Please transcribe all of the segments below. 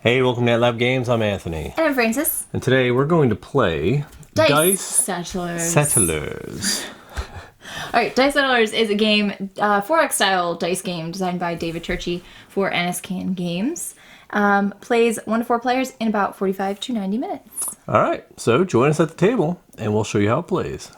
Hey, welcome to Lab Games. I'm Anthony. And I'm Francis. And today we're going to play Dice Settlers. Alright, Dice Settlers is a game, 4X style dice game designed by David Turczi for NSCAN Games. Plays 1 to 4 players in about 45 to 90 minutes. Alright, so join us at the table and we'll show you how it plays.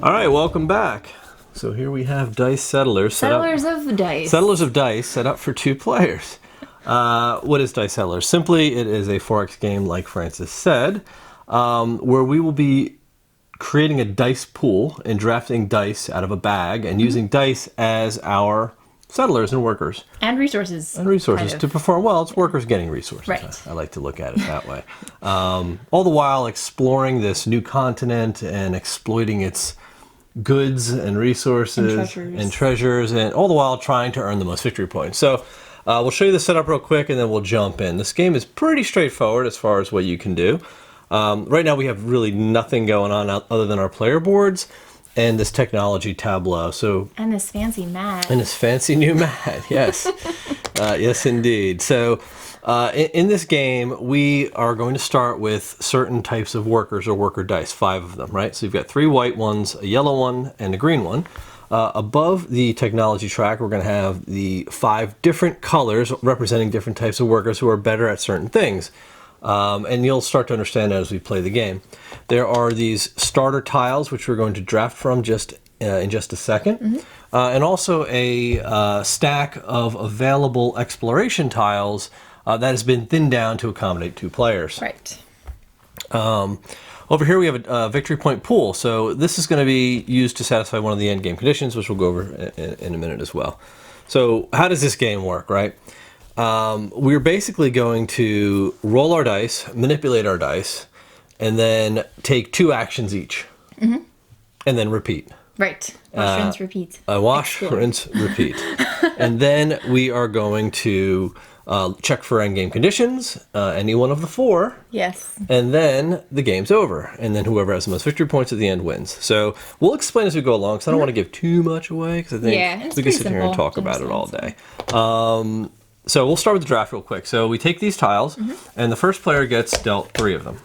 Alright, welcome back. So here we have Dice Settlers. Settlers of Dice. Settlers of Dice set up for 2 players. What is Dice Settlers? Simply, it is a 4X game, like Francis said, where we will be creating a dice pool and drafting dice out of a bag and using dice as our settlers and workers. And resources. To perform well. It's workers getting resources. Right. I like to look at it that way. All the while exploring this new continent and exploiting its goods and resources and treasures, and all the while trying to earn the most victory points. So we'll show you the setup real quick and then we'll jump in. This game is pretty straightforward as far as what you can do. Right now we have really nothing going on other than our player boards and this technology tableau. And this fancy mat. And this fancy new mat, yes. Yes, indeed. So in this game, we are going to start with certain types of workers or worker dice, 5 of them, right? So you've got 3 white ones, a yellow one, and a green one. Above the technology track, we're going to have the 5 different colors representing different types of workers who are better at certain things. And you'll start to understand that as we play the game. There are these starter tiles, which we're going to draft from in just a second. And also a stack of available exploration tiles that has been thinned down to accommodate 2 players. Right. Over here we have a victory point pool. So this is going to be used to satisfy one of the end game conditions, which we'll go over in a minute as well. So how does this game work, right? We're basically going to roll our dice, manipulate our dice, and then take 2 actions each. And then repeat. Right. Wash, rinse, repeat. Wash, rinse, repeat. And then we are going to check for endgame conditions, any one of the 4. Yes. And then the game's over. And then whoever has the most victory points at the end wins. So we'll explain as we go along, because I don't want to give too much away, because I think we can sit here and talk about it all day. So we'll start with the draft real quick. So we take these tiles, and the first player gets dealt 3 of them.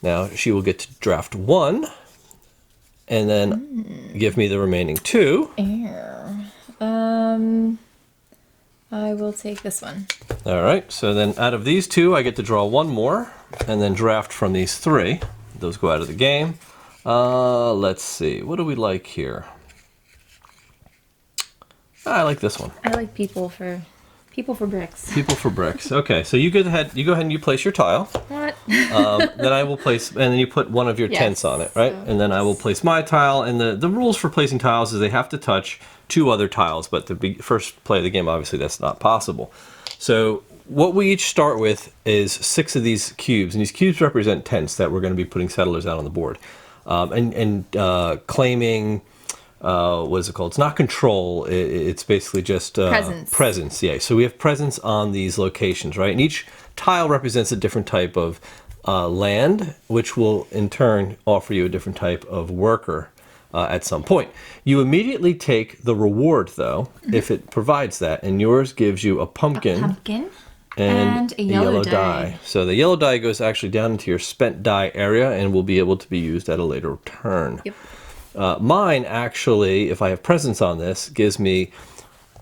Now she will get to draft 1, and then give me the remaining 2. I will take this one. All right, so then out of these 2, I get to draw 1 more, and then draft from these 3. Those go out of the game. Let's see, what do we like here? I like this one. I like people for bricks. People for bricks. Okay, so you go ahead and you place your tile. What? Then I will place, and then you put one of your tents on it, right? And then I will place my tile. And the rules for placing tiles is they have to touch 2 other tiles, but the first play of the game, obviously, that's not possible. So what we each start with is 6 of these cubes, and these cubes represent tents that we're going to be putting settlers out on the board, and claiming. What is it called? It's not control. It's basically just presence. Presence, yeah. So we have presence on these locations, right? And each tile represents a different type of land, which will in turn offer you a different type of worker at some point. You immediately take the reward, though, if it provides that, and yours gives you a pumpkin. And a yellow die. So the yellow die goes actually down into your spent die area and will be able to be used at a later turn. Yep. Mine actually, if I have presence on this, gives me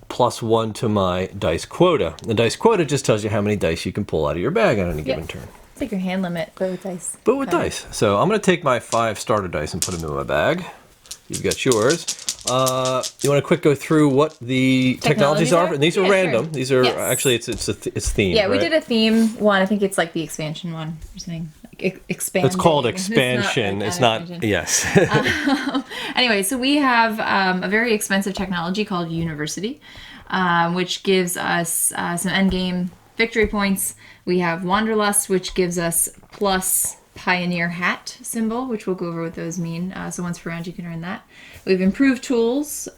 +1 to my dice quota. The dice quota just tells you how many dice you can pull out of your bag on any given turn. It's like your hand limit, but with dice. But with dice. So I'm going to take my 5 starter dice and put them in my bag. You've got yours. You want to quick go through what the technologies are? And these are random. Sure. These are actually it's themed. Yeah, we did a theme one. I think it's like the expansion one or something. Expanding. It's called expansion. It's not yes. Anyway, so we have a very expensive technology called University, which gives us some endgame victory points. We have Wanderlust, which gives us plus Pioneer Hat symbol, which we'll go over what those mean. So once per round, you can earn that. We have Improved Tools,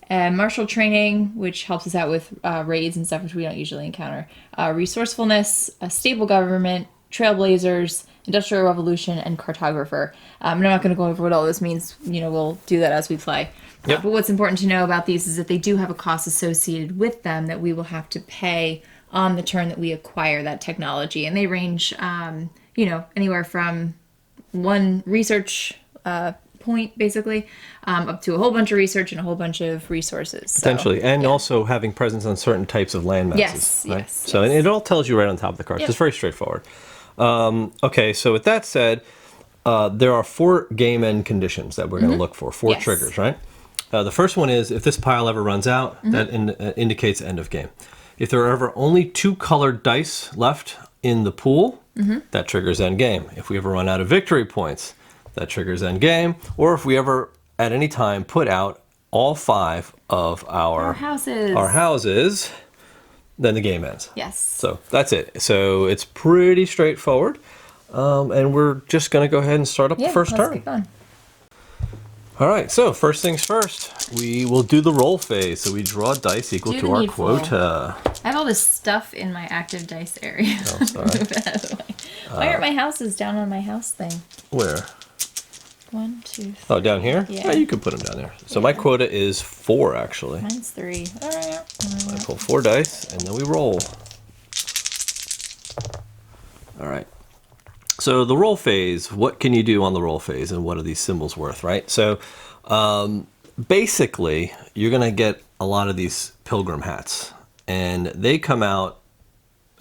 Martial Training, which helps us out with raids and stuff, which we don't usually encounter. Resourcefulness, a Stable Government, trailblazers, industrial revolution, and cartographer. I'm not going to go over what all this means. We'll do that as we play. Yep. But what's important to know about these is that they do have a cost associated with them that we will have to pay on the turn that we acquire that technology. And they range, anywhere from one research point, basically, up to a whole bunch of research and a whole bunch of resources. Potentially. And also having presence on certain types of land masses. Yes. So and it all tells you right on top of the card. Yep. It's very straightforward. Okay, so with that said, there are 4 game end conditions that we're going to look for. 4 Yes. triggers, right? The first one is if this pile ever runs out, that indicates end of game. If there are ever only 2 colored dice left in the pool, that triggers end game. If we ever run out of victory points, that triggers end game. Or if we ever, at any time, put out all 5 of our houses, then the game ends. Yes. So that's it. So it's pretty straightforward. And we're just going to go ahead and start up the first turn. Get going. All right, so first things first, we will do the roll phase. So we draw dice equal to our quota. I have all this stuff in my active dice area. Oh, sorry. Move it out of the way. Why aren't my houses down on my house thing? Where? 1, 2, 3. Oh, down here? Yeah. You could put them down there. So my quota is 4, actually. Mine's 3. All right. I pull 4 dice, and then we roll. All right. So the roll phase, what can you do on the roll phase, and what are these symbols worth, right? So basically, you're going to get a lot of these pilgrim hats, and they come out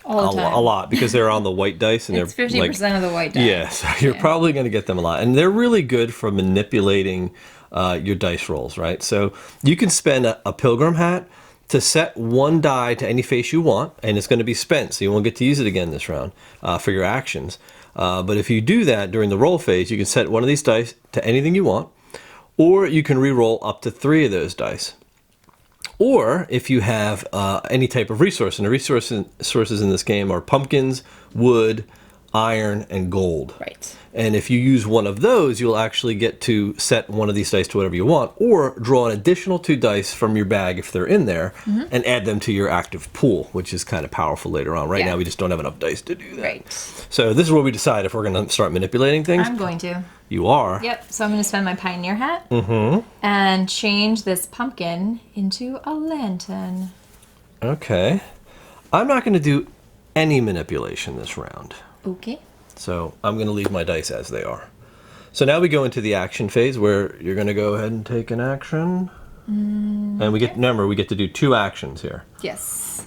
All the time. a lot because they're on the white dice, and It's they're 50% of the white dice. Yeah, so you're probably going to get them a lot, and they're really good for manipulating your dice rolls, right? So you can spend a pilgrim hat to set 1 die to any face you want, and it's going to be spent, so you won't get to use it again this round for your actions. But if you do that during the roll phase, you can set 1 of these dice to anything you want, or you can re-roll up to 3 of those dice. Or if you have any type of resource, and the resources in this game are pumpkins, wood, iron, and gold. Right. And if you use one of those, you'll actually get to set 1 of these dice to whatever you want, or draw an additional 2 dice from your bag if they're in there, and add them to your active pool, which is kind of powerful later on. Right now, we just don't have enough dice to do that. Right. So this is where we decide if we're going to start manipulating things. I'm going to. You are. Yep. So I'm going to spend my pioneer hat and change this pumpkin into a lantern. Okay. I'm not going to do any manipulation this round. Okay. So I'm going to leave my dice as they are. So now we go into the action phase where you're going to go ahead and take an action. And we remember, we get to do 2 actions here. Yes.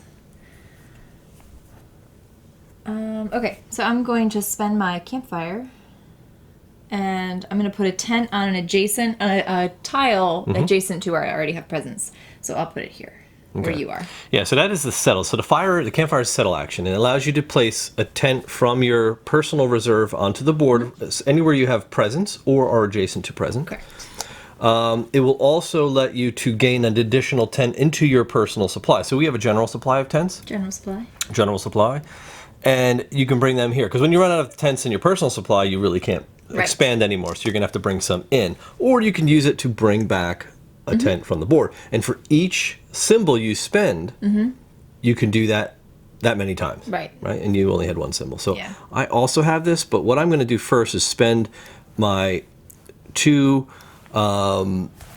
Okay, so I'm going to spend my campfire, and I'm going to put a tent on an a tile adjacent to where I already have presents. So I'll put it here. Where you are. Yeah, so that is the settle. So the campfire is settle action. It allows you to place a tent from your personal reserve onto the board anywhere you have presence or are adjacent to present. Correct. It will also let you to gain an additional tent into your personal supply. So we have a general supply of tents. General supply. General supply. And you can bring them here. Because when you run out of tents in your personal supply, you really can't expand anymore. So you're going to have to bring some in. Or you can use it to bring back a tent from the board. And for each symbol you spend, you can do that many times. Right. And you only had 1 symbol. So I also have this, but what I'm going to do first is spend my 2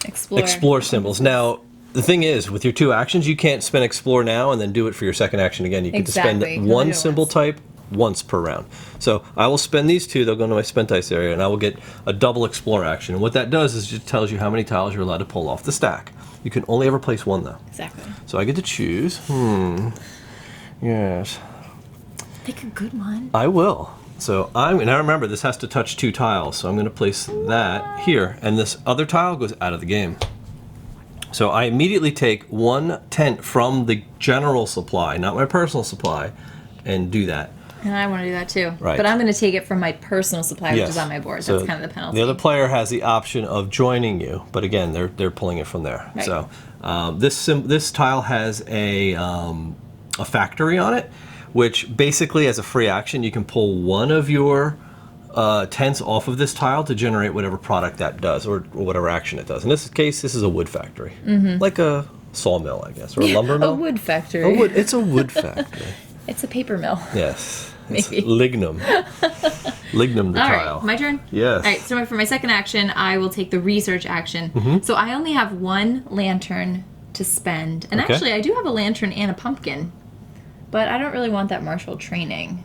explore symbols. Now, the thing is, with your 2 actions, you can't spend explore now and then do it for your second action again. You get to spend 1 symbol type once per round. So I will spend these 2, they'll go into my spent dice area, and I will get a double explore action. And what that does is it tells you how many tiles you're allowed to pull off the stack. You can only ever place 1 though. Exactly. So I get to choose. Yes. Pick a good one. I will. So now remember, this has to touch 2 tiles, so I'm going to place that here, and this other tile goes out of the game. So I immediately take 1 tent from the general supply, not my personal supply, and do that. And I want to do that too. Right. But I'm going to take it from my personal supply, which is on my board. So that's kind of the penalty. The other player has the option of joining you, but again, they're pulling it from there. Right. So this tile has a factory on it, which basically, as a free action, you can pull 1 of your tents off of this tile to generate whatever product that does, or whatever action it does. In this case, this is a wood factory, like a sawmill, I guess, or a lumber mill. A wood factory. It's a wood factory. It's a paper mill. Yes. It's Maybe. lignum. Lignum the All tile. right, my turn? Yes. All right, so for my second action, I will take the research action. Mm-hmm. So I only have one lantern to spend. And Okay. actually, I do have a lantern and a pumpkin. But I don't really want that martial training.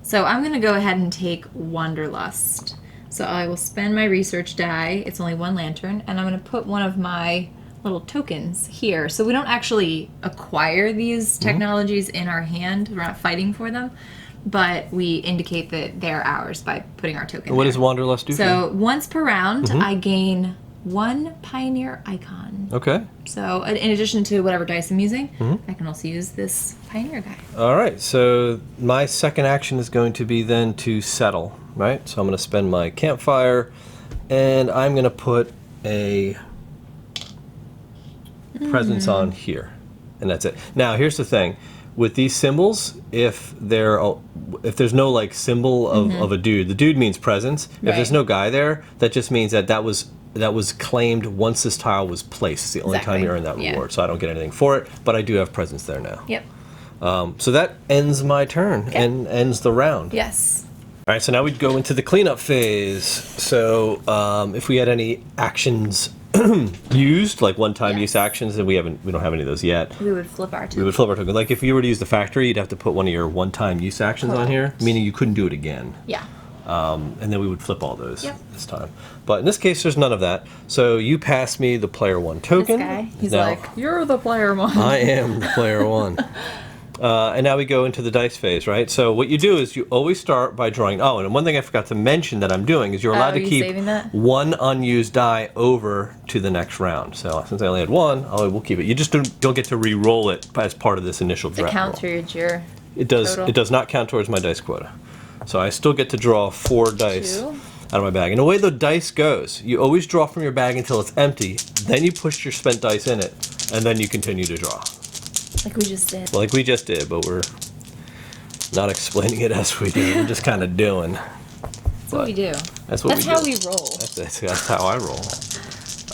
So I'm going to go ahead and take Wanderlust. So I will spend my research die. It's only one lantern. And I'm going to put one of my little tokens here. So we don't actually acquire these technologies in our hand. We're not fighting for them. But we indicate that they're ours by putting our token What there. does Wanderlust do for you? So once per round, I gain one Pioneer icon. Okay. So in addition to whatever dice I'm using, I can also use this Pioneer guy. All right. So my second action is going to be then to settle, right? So I'm going to spend my campfire, and I'm going to put a presence on here, and that's it. Now here's the thing. With these symbols, if there's no like symbol of a dude, the dude means presence. If there's Right. no guy there, that just means that was claimed once this tile was placed. It's the only time Exactly. you earn that Yeah. reward, so I don't get anything for it, but I do have presence there now. Yep. So that ends my turn and ends the round. Yes. All right, so now we'd go into the cleanup phase. So if we had any actions used, like one-time Yes. use actions, and we don't have any of those yet. We would flip our We token. would flip our token. Like if you were to use the factory, you'd have to put one of your one-time use actions on here, Correct. meaning you couldn't do it again. Yeah. And then we would flip all those Yep. this time. But in this case, there's none of that. So you pass me the player one token. This guy, he's Now, like, you're the player one. I am the player one. And now we go into the dice phase, right? So what you do is you always start by drawing. Oh, and one thing I forgot to mention that I'm doing is you're allowed to you keep saving that? one unused die over to the next round. So since I only had one, we'll keep it. You just don't get to re-roll it as part of this initial It draft roll. counts towards your It does. total. It does not count towards my dice quota. So I still get to draw 4 dice Two. out of my bag. And the way the dice goes, you always draw from your bag until it's empty. Then you push your spent dice in it, and then you continue to draw. like we just did. Well, like we just did, but we're not explaining it as we do. We're just kind of doing. That's what we do. That's what That's we how do. we roll. That's how I roll.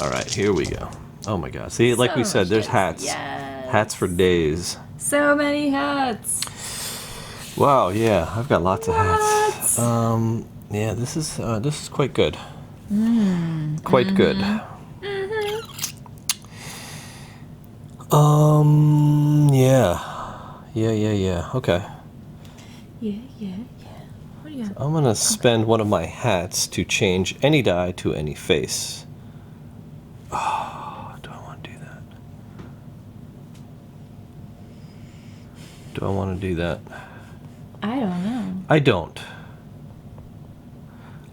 All right, here we go. Oh my God! See, like So we said, much there's dice. hats. Yes. Hats for days. So many hats. Wow, yeah, I've got lots of hats. Yeah, this is quite good. Quite good. Yeah. Okay. Yeah. What do you have? I'm gonna spend one of my hats to change any die to any face. Oh, do I want to do that? Do I want to do that? I don't know. I don't.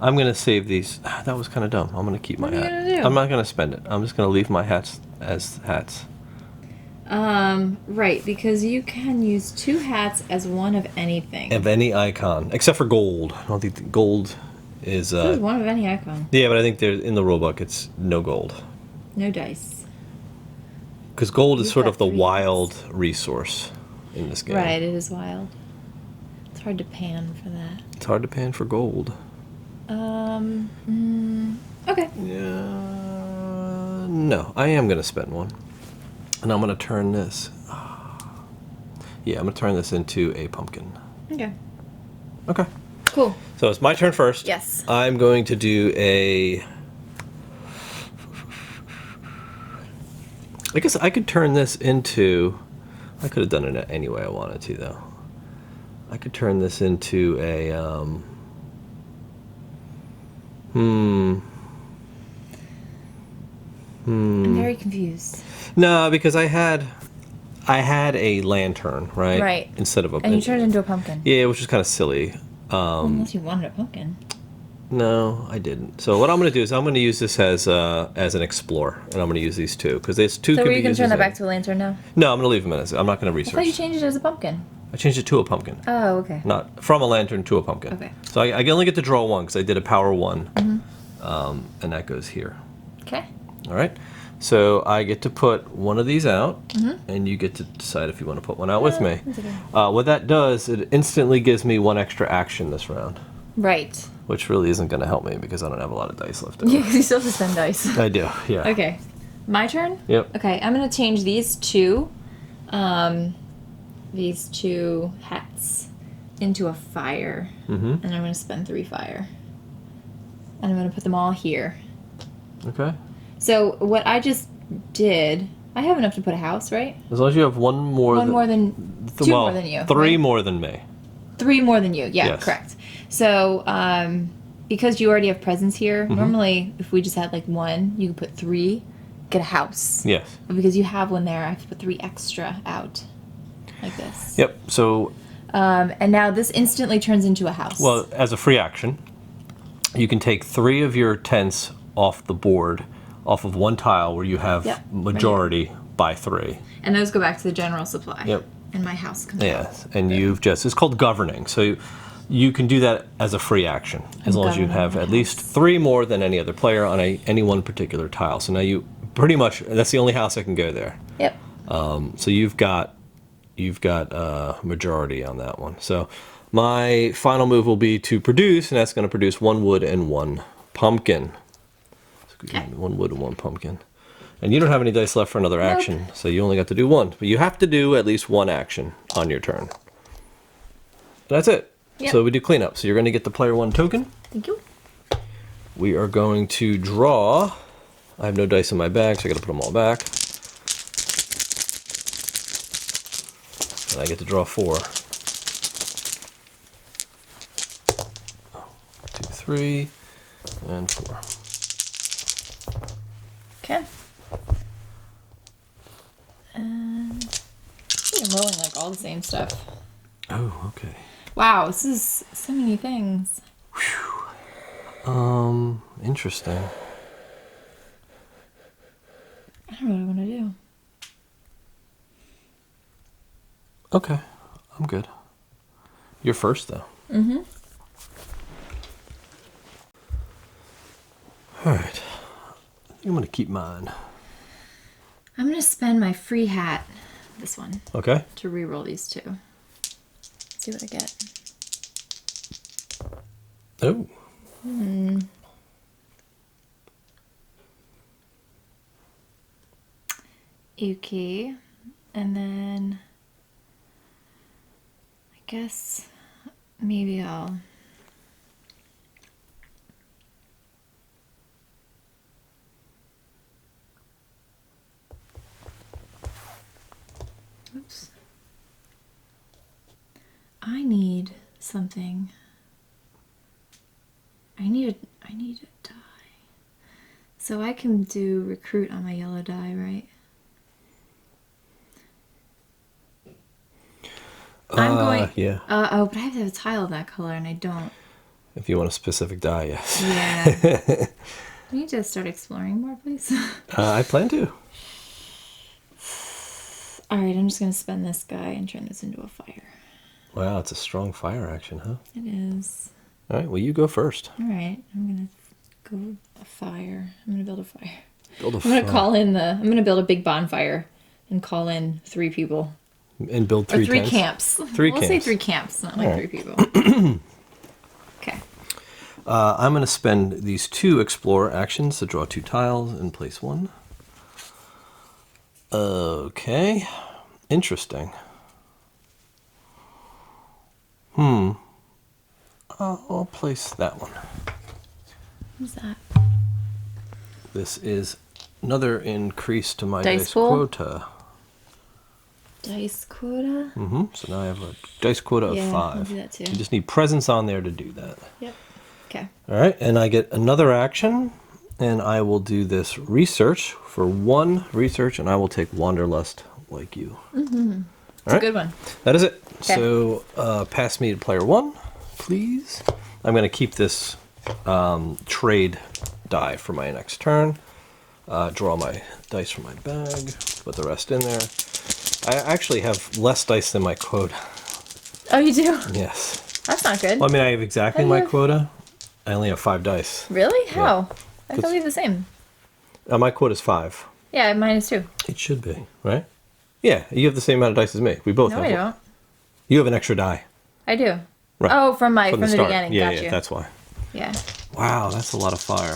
I'm gonna save these. That was kind of dumb. I'm gonna keep my What are you hat. gonna do? I'm not gonna spend it. I'm just gonna leave my hats as hats. Right, because you can use 2 hats as one of anything. Of any icon, except for gold. I don't think the gold is. There's one of any icon. Yeah, but I think there's in the rulebook it's no gold. No dice. Because gold is You've sort got of the 3 wild resource in this game. Right, it is wild. It's hard to pan for that. It's hard to pan for gold. Okay. Yeah. No, I am gonna spend one, and I'm gonna turn this. Yeah, I'm gonna turn this into a pumpkin. Okay. Okay. Cool. So it's my turn first. Yes. I'm going to do a. I guess I could turn this into. I could have done it any way I wanted to, though. I could turn this into a. I'm very confused. No, because I had a lantern, right? Right. Instead of a. And you turned it into a pumpkin. Yeah, which is kind of silly. Unless you wanted a pumpkin. No, I didn't. So what I'm going to do is I'm going to use this as an explorer, and I'm going to use these 2 because there's 2 So could were be you going used to turn as that a- back to a lantern now? No, I'm going to leave them as. I'm not going to I thought you research. changed it as a pumpkin. I changed it to a pumpkin, Oh, okay. not from a lantern to a pumpkin. Okay. So I only get to draw 1 because I did a power 1, Mm-hmm. and that goes here. Okay. All right. So I get to put one of these out, Mm-hmm. and you get to decide if you want to put one out with me. that's okay. What that does, it instantly gives me 1 extra action this round, Right. which really isn't going to help me because I don't have a lot of dice left over. Yeah, because you still have to spend dice. I do, yeah. Okay. My turn? Yep. Okay, I'm going to change these 2 hats into a fire. And I'm going to spend 3 fire. And I'm going to put them all here. Okay. So what I just did, I have enough to put a house, right? As long as you have one more Two more than you. 3 right? more than me. 3 more than you. Yeah, Yes. correct. So because you already have presents here, normally if we just had like 1, you could put 3, get a house. Yes. But because you have 1 there, I have to put 3 extra out, like this. Yep. So, And now this instantly turns into a house. well, as a free action, you can take 3 of your tents off the board, off of 1 tile where you have majority by 3. And those go back to the general supply. Yep. And my house comes out. Yes, and you've just, it's called governing. So you can do that as a free action, as long as you have at least 3 more than any other player on any one particular tile. So now you pretty much, that's the only house that can go there. Yep. So you've got majority on that one. So my final move will be to produce, and that's going to produce 1 wood and 1 pumpkin. So 1 wood and 1 pumpkin. And you don't have any dice left for another action, so you only got to do 1. But you have to do at least 1 action on your turn. That's it. Yep. So we do cleanup. So you're going to get the player 1 token. Thank you. We are going to draw. I have no dice in my bag, so I got to put them all back. And I get to draw 4. 2, 3, and 4. Okay. And I'm rolling like all the same stuff. Oh, okay. Wow, this is so many things. Interesting. I don't know what I want to do. Okay, I'm good. You're first, though. All right. I think I'm going to keep mine. I'm going to spend my free hat, this one, Okay. to re-roll these 2. See what I get. Oh. Okay. And then I guess maybe I'll oops. I need something. I need a die. So I can do recruit on my yellow die, right? I'm going. Yeah. Oh, but I have to have a tile of that color, and I don't. If you want a specific die, yes. Yeah. I need to start exploring more, please. I plan to. All right, I'm just gonna spend this guy and turn this into a fire. Wow, it's a strong fire action, huh? It is. All right, well, you go first. All right, I'm gonna go a fire. I'm gonna build a fire. Build a I'm gonna call in the. I'm gonna build a big bonfire and call in 3 people. And build 3 or 3 tents? camps. 3 We'll camps. say 3 camps, not like All right. 3 people. Okay. I'm going to spend these 2 explore actions to draw 2 tiles and place 1. Okay. Interesting. I'll place that one. What's that? This is another increase to my Dice dice pool? quota. Dice quota? So now I have a dice quota of Yeah, 5. I'll do that too. You just need presents on there to do that. Yep. Okay. All right, and I get another action, and I will do this research for 1 research, and I will take Wanderlust like you. It's a good one. That is it. Okay. So pass me to player 1, please. I'm going to keep this trade die for my next turn. Draw my dice from my bag, put the rest in there. I actually have less dice than my quota. Oh, you do? Yes. That's not good. Well, I mean, I have exactly Oh, my yeah. quota. I only have 5 dice. Really? How? I thought 'Cause- we have the same. My quota's 5. Yeah, mine is 2. It should be, right? Yeah, you have the same amount of dice as me. We both No, have I one. don't. You have an extra die. I do. Right. Oh, from the start. beginning. Yeah, Got yeah, you. that's why. Yeah. Wow, that's a lot of fire.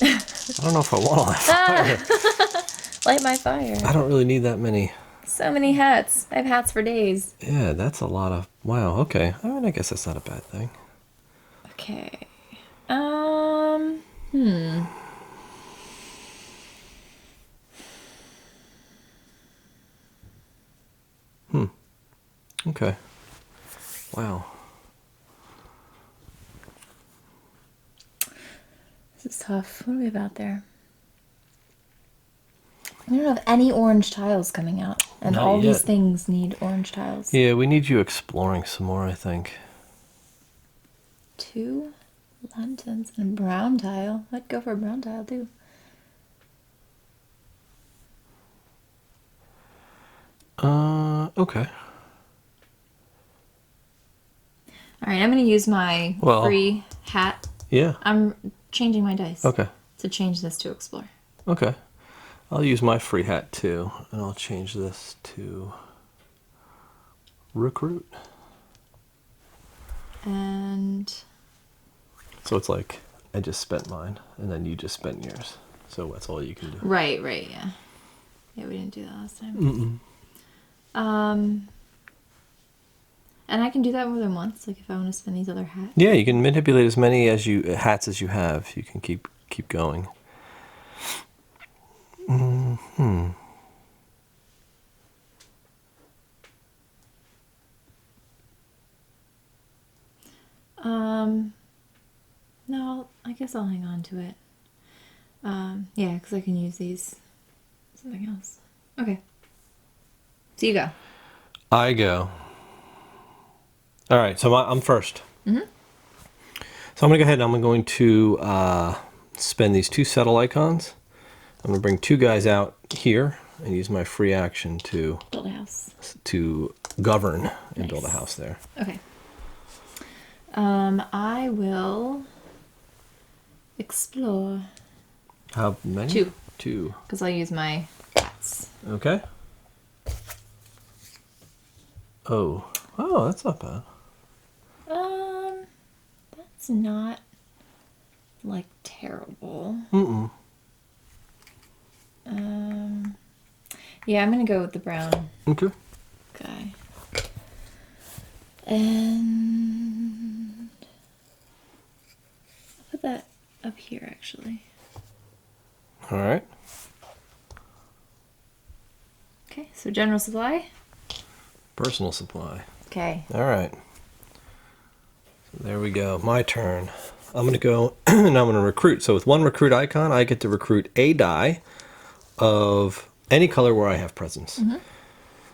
I don't know if I want all that fire. Light my fire. I don't really need that many. So many hats. I have hats for days. Yeah, that's a lot of Wow, okay. I mean, I guess that's not a bad thing. Okay. Okay. Wow. This is tough. What do we have out there? We don't have any orange tiles coming out. And Not all these yet. things need orange tiles. Yeah, we need you exploring some more, I think. 2 lanterns and a brown tile. I'd go for a brown tile too. Okay. All right, I'm going to use my Well- free hat. Yeah. I'm changing my dice. Okay. To change this to explore. Okay. I'll use my free hat too, and I'll change this to recruit. And So it's like I just spent mine, and then you just spent yours. So that's all you can do. right, yeah. Yeah, we didn't do that last time. And I can do that more than once, like if I want to spend these other hats. Yeah, you can manipulate as many hats as you have. You can keep going. No, I guess I'll hang on to it. Yeah, because I can use these something else. Okay. So you go. I go. All right, so I'm first. So I'm gonna go ahead and I'm going to spend these 2 settle icons. I'm gonna bring 2 guys out here and use my free action to Build a house. Govern and build a Nice. house there. Okay. I will explore How many? 2. 2. Because I'll use my hats. Okay. Oh, that's not bad. That's not like terrible. Yeah, I'm gonna go with the brown Okay. guy. And I'll put that up here actually. All right. Okay, so general supply. Personal supply. Okay. All right. So there we go. My turn. I'm going to go and I'm going to recruit. So with 1 recruit icon, I get to recruit a die of any color where I have presence.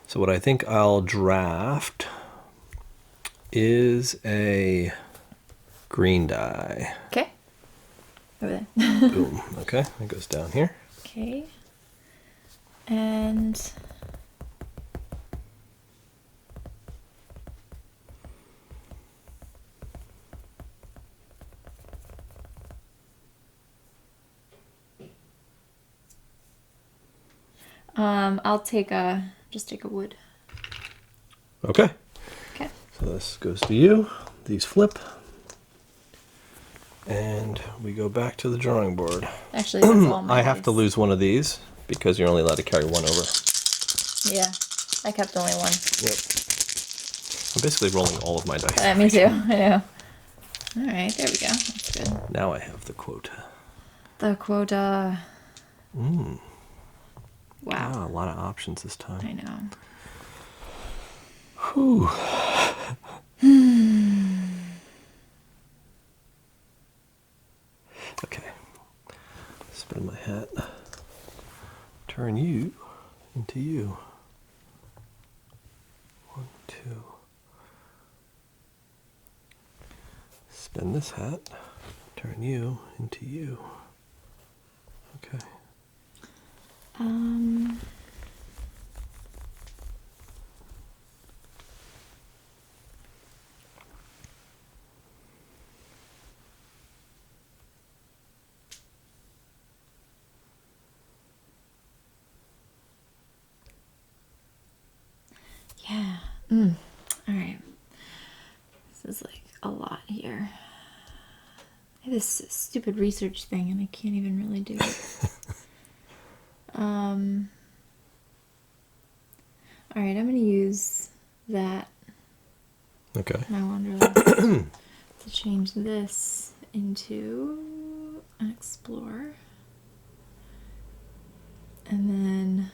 So what I think I'll draft is a green die. Okay. Over there. Boom. Okay, it goes down here. Okay. And I'll take just take a wood. Okay. Okay. So this goes to you. These flip. And we go back to the drawing board. Actually, that's all my I have to dice. lose one of these because you're only allowed to carry 1 over. Yeah, I kept only 1. Yep. I'm basically rolling all of my dice. Me too. I know. All right, there we go. That's good. Now I have the quota. The quota. Wow. Ah, a lot of options this time. I know. Whew. Okay. Spin my hat. Turn you into you. 1, 2. Spin this hat. Turn you into you. Okay. Yeah. All right. This is like a lot here. I have this stupid research thing and I can't even really do it. All right, I'm going to use that Okay. my wanderlust to change this into an explorer. And then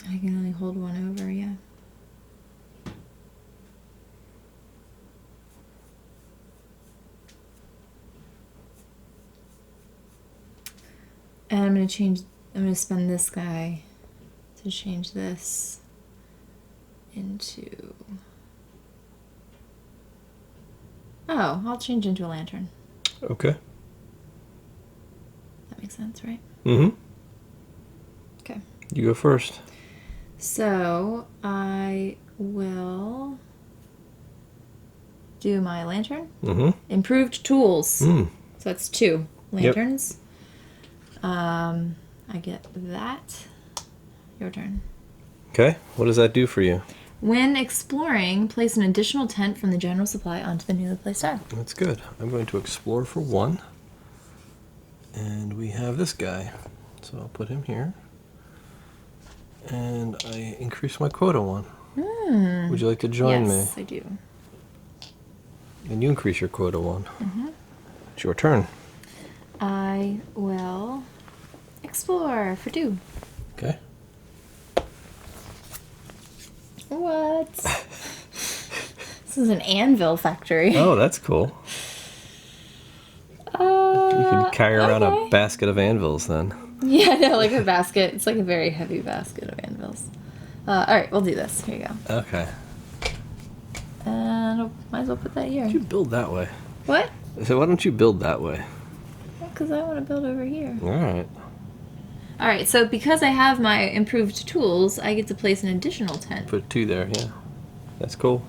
I can only hold one over, yeah. And I'm gonna spend this guy to change this into... Oh, I'll change into a lantern. Okay. That makes sense, right? Mm-hmm. Okay. You go first. So I will do my lantern. Mm-hmm. Improved tools. Mm. So that's 2 lanterns. I get that. Your turn. Okay. What does that do for you? When exploring, place an additional tent from the general supply onto the newly placed tile. That's good. I'm going to explore for 1. And we have this guy. So I'll put him here. And I increase my quota 1. Would you like to join me? Yes, I do. And you increase your quota 1. It's your turn. I will explore for 2. Okay. What? This is an anvil factory. Oh, that's cool. You can carry around a basket of anvils then. Yeah, no, like a basket. It's like a very heavy basket of anvils. All right, we'll do this. Here you go. Okay. And might as well put that here. Why don't you build that way? What? So why don't you build that way? Because I want to build over here. All right. All right, so because I have my improved tools, I get to place an additional tent. Put 2 there, yeah. That's cool.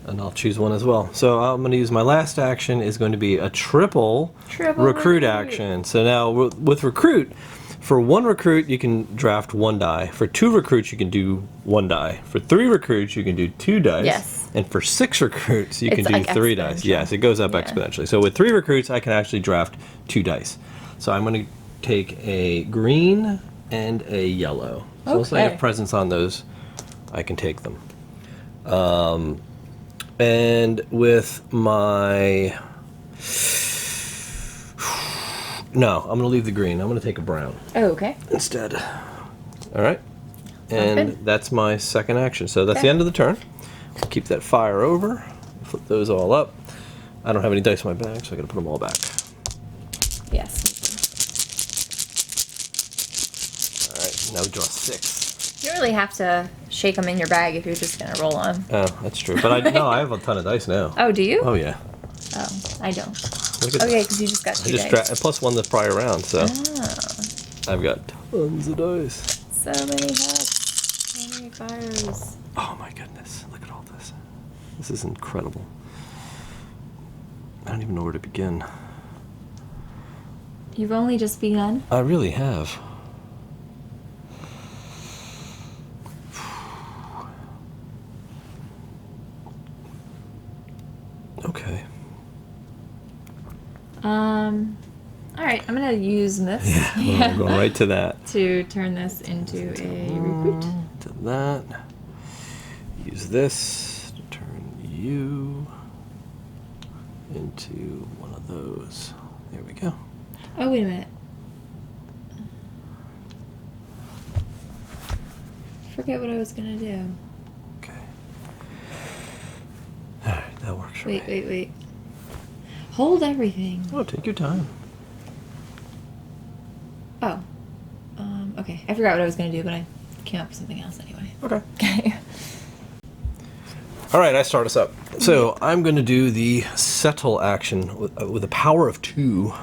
And I'll choose 1 as well. So I'm going to use my last action is going to be a triple recruit action. So now with recruit, for 1 recruit you can draft 1 die. For 2 recruits you can do 1 die. For 3 recruits you can do 2 dice. Yes. And for 6 recruits you It's can do like 3 dice. Yes, it goes up exponentially. So with 3 recruits I can actually draft 2 dice. So I'm going to take a green and a yellow. So unless I have presents on those, I can take them. And with my... No, I'm going to leave the green. I'm going to take a brown. Oh, okay. Instead. All right. And good. that's my second action. So that's the end of the turn. Keep that fire over. Flip those all up. I don't have any dice in my bag, so I got to put them all back. Yes. All right. Now we draw 6. You don't really have to shake them in your bag if you're just going to roll them. Oh, that's true. But I have a ton of dice now. Oh, do you? Oh, yeah. Oh, I don't. Look at Okay, that. because you just got 2 I just dice. plus 1 the prior round, so Oh, I've got tons of dice. so many hats. So many fires. Oh my goodness, look at all this. This is incredible. I don't even know where to begin. You've only just begun? I really have. Okay. All right, I'm gonna use this. Yeah, we'll go right to that. To turn this into a recruit. To that. Use this to turn you into one of those. There we go. Oh, wait a minute. Forget what I was gonna do. Okay. All right, that works for me. Wait. Hold everything. Oh, take your time. Oh. Okay. I forgot what I was gonna do, but I came up with something else anyway. Okay. Okay. All right, I start us up. So I'm going to do the settle action with a power of 2.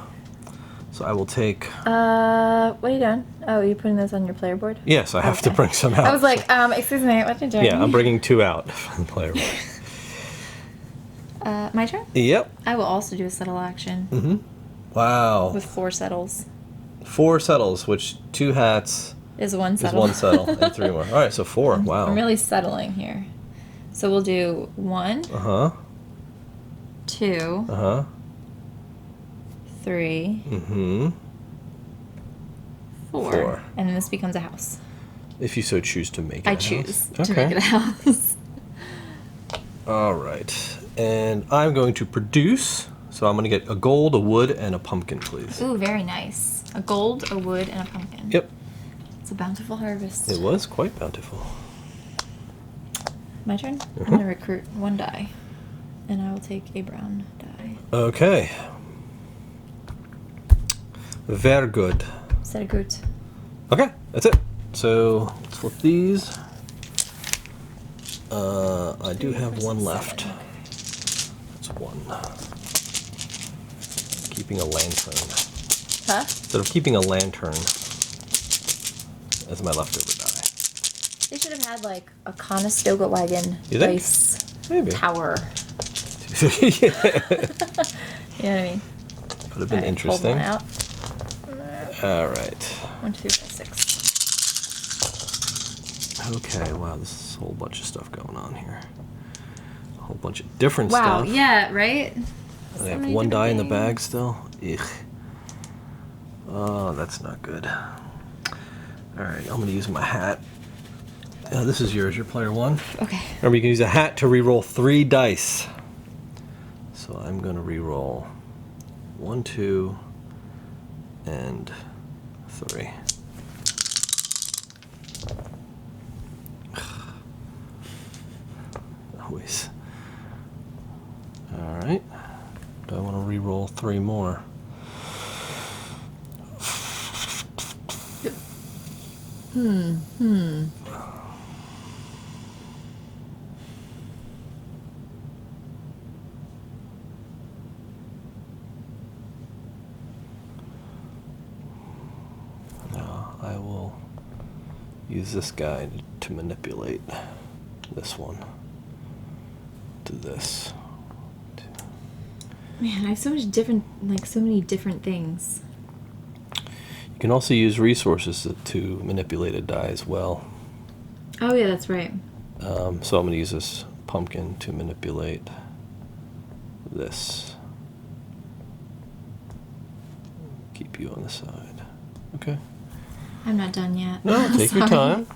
So I will take... What are you doing? Oh, you're putting this on your player board? Yes, I have to bring some out. I was like, excuse me, what are you doing? Yeah, I'm bringing 2 out from the player board. My turn? Yep. I will also do a settle action Mm-hmm. Wow. with 4 settles. 4 settles, which 2 hats Is 1 is settle. 1 settle and 3 more. All right, so 4. Wow. I'm really settling here. So we'll do 1, Uh-huh. 2, Uh-huh. 3. Mm-hmm. 4. 4. And then this becomes a house. If you so choose to make it I a choose house. to make it a house. All right. And I'm going to produce. So I'm going to get a gold, a wood, and a pumpkin, please. Ooh, very nice. A gold, a wood, and a pumpkin. Yep. It's a bountiful harvest. It was quite bountiful. My turn? I'm going to recruit 1 die. And I will take a brown die. Okay. Very good. Sehr gut. Okay, that's it. So let's flip these. I do have 1 left. That's 1. Keeping a lantern. Huh? Instead of keeping a lantern as my leftover die. They should have had like a Conestoga wagon You think? dice Maybe. tower. Yeah. You know what I mean? Would have been Alright, interesting. Hold one out. All right. 1, 2, 3, 4, 6. Okay, wow, this is a whole bunch of stuff going on here. A whole bunch of different Wow, stuff. yeah, right? I have 1 die in the bag still. Ugh. Oh, that's not good. Alright, I'm going to use my hat. This is yours, your player 1. Okay. Remember, you can use a hat to re-roll 3 dice. So I'm going to re-roll 1, 2, and 3. Always. Alright. Do I want to re-roll 3 more? No, I will use this guy to manipulate this one to this. Man, I have so much different, like so many different things. You can also use resources to manipulate a die as well. Oh yeah, that's right. So I'm going to use this pumpkin to manipulate this. Keep you on the side. Okay. I'm not done yet. No, take your Sorry. time.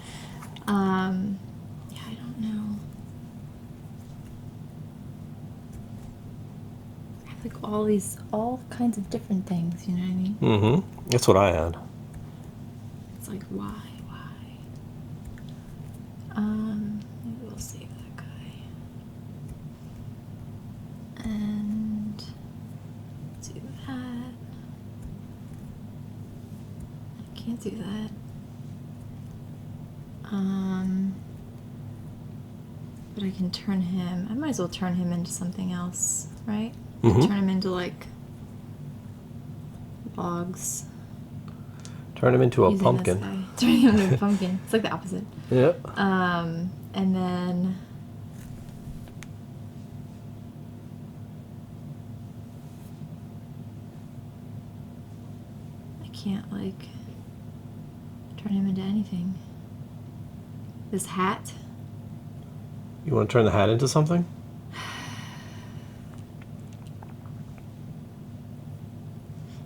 Yeah, I don't know. I have like all kinds of different things, you know what I mean? Mm-hmm. That's what I had. It's like, why? Maybe we'll save that guy. And do that. I can't do that. But I can turn him. I might as well turn him into something else, right? Mhm. Turn him into like logs. Turn him into a using pumpkin. this guy. Turning him into a pumpkin. It's like the opposite. Yep. And then I can't like turn him into anything. This hat. You want to turn the hat into something?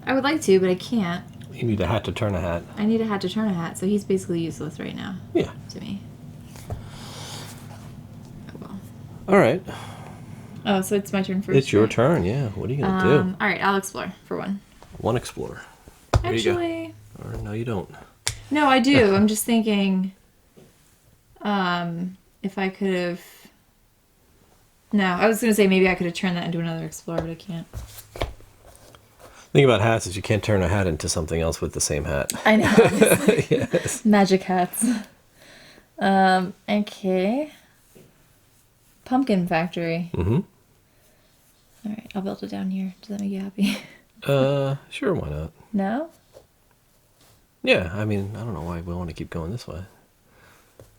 I would like to, but I can't. You need a hat to turn a hat. I need a hat to turn a hat, so he's basically useless right now Yeah. to me. Oh well. All right. Oh, so it's my turn first. It's your right? turn, yeah. What are you going to do? All right, I'll explore for 1. 1 explorer. There you go. Actually, Or no, you don't. no, I do. I'm just thinking, if I could have. No, I was gonna say maybe I could have turned that into another explorer, but I can't. The thing about hats is you can't turn a hat into something else with the same hat. I know. Yes. Magic hats. Okay. Pumpkin factory. Mm-hmm. All right, I'll build it down here. Does that make you happy? Sure, why not? No? Yeah, I mean, I don't know why we want to keep going this way.